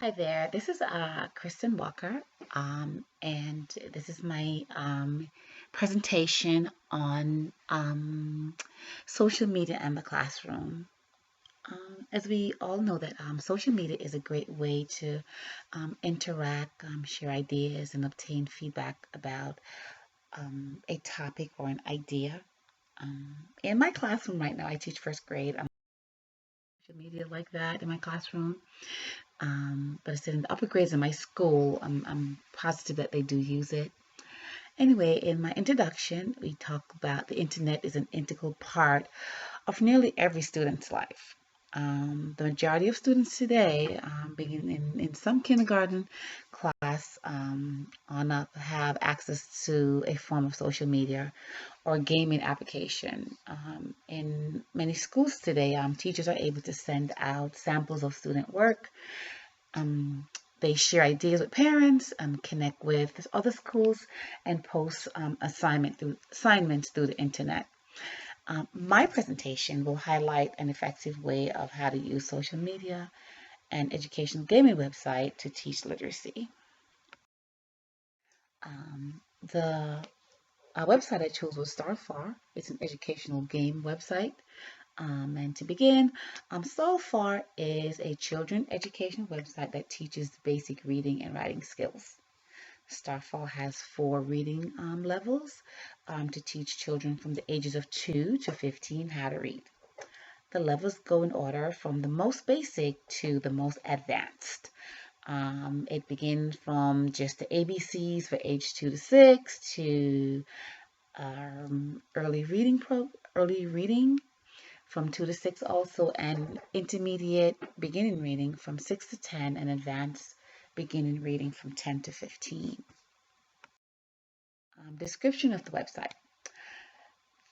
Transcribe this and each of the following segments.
Hi there, this is Kristen Walker, and this is my presentation on social media and the classroom. As we all know that social media is a great way to interact, share ideas, and obtain feedback about a topic or an idea. In my classroom right now, I teach first grade. I'm social media like that in my classroom. But I said in the upper grades in my school, I'm positive that they do use it. Anyway, in my introduction, we talk about the internet is an integral part of nearly every student's life. The majority of students today, begin in some kindergarten class on up, have access to a form of social media or gaming application. In many schools today, teachers are able to send out samples of student work. um, they share ideas with parents, connect with other schools, and post assignments through the internet. My presentation will highlight an effective way of how to use social media and educational gaming website to teach literacy. The website I chose was Starfar. It's an educational game website. And to begin, Starfar is a children education website that teaches basic reading and writing skills. Starfall has four reading levels to teach children from the ages of 2 to 15 how to read. The levels go in order from the most basic to the most advanced. It begins from just the ABCs for age 2 to 6 to early reading from 2 to 6 also, and intermediate beginning reading from 6 to 10, and advanced beginning reading from 10 to 15. Description of the website.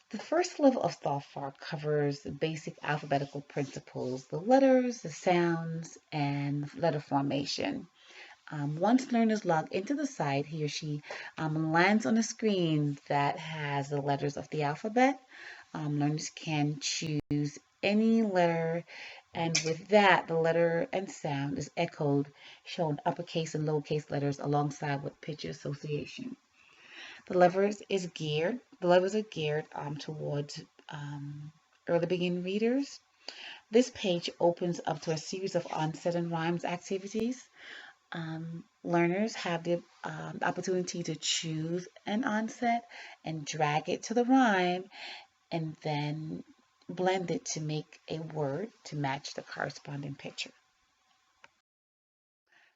The first level of software covers the basic alphabetical principles, the letters, the sounds, and letter formation. Once learners log into the site, he or she lands on a screen that has the letters of the alphabet. Learners can choose any letter, and with that, the letter and sound is echoed, showing uppercase and lowercase letters alongside with picture association. The levers are geared towards early beginning readers. This page opens up to a series of onset and rhymes activities. Learners have the opportunity to choose an onset and drag it to the rhyme, and then blend it to make a word to match the corresponding picture.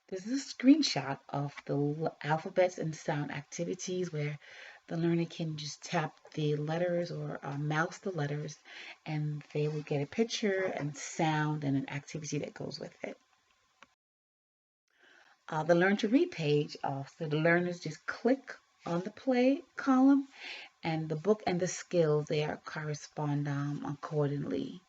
This is a screenshot of the alphabets and sound activities where the learner can just tap the letters or mouse the letters, and they will get a picture and sound and an activity that goes with it. The Learn to Read page, so the learners just click on the play column, and the book and the skills there correspond accordingly.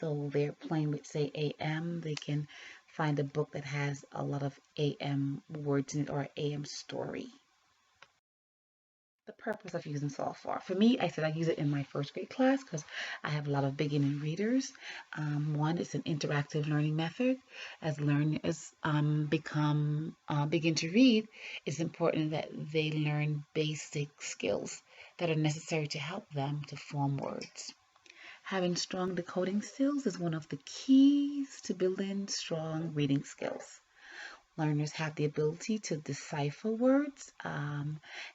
So they're playing with, say, AM, they can find a book that has a lot of AM words in it or AM story. The purpose of using software. For me, I said I use it in my first grade class because I have a lot of beginning readers. One is an interactive learning method. As learners begin to read, it's important that they learn basic skills that are necessary to help them to form words. Having strong decoding skills is one of the keys to building strong reading skills. Learners have the ability to decipher words.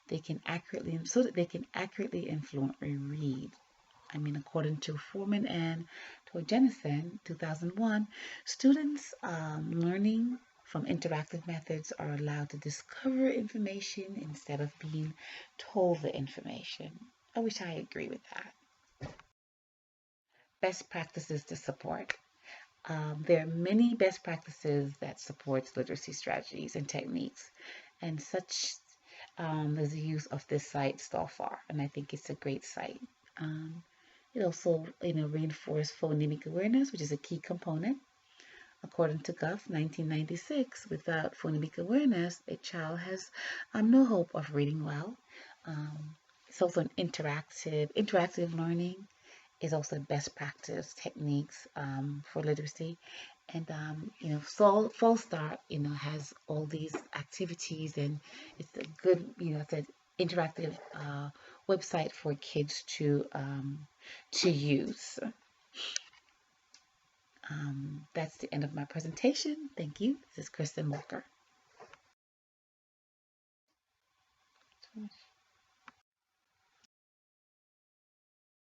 They can accurately, so that they can accurately and fluently read. According to Foreman and Torgenison, 2001, students learning from interactive methods are allowed to discover information instead of being told the information. I wish I agree with that. Best practices to support. There are many best practices that supports literacy strategies and techniques, and such is the use of this site so far, and I think it's a great site. It also, reinforces phonemic awareness, which is a key component. According to Guff, 1996, without phonemic awareness, a child has no hope of reading well. It's also an interactive learning is also best practice techniques for literacy. And Fall Star, has all these activities, and it's a good, it's an interactive website for kids to use. That's the end of my presentation. Thank you. This is Kristen Walker.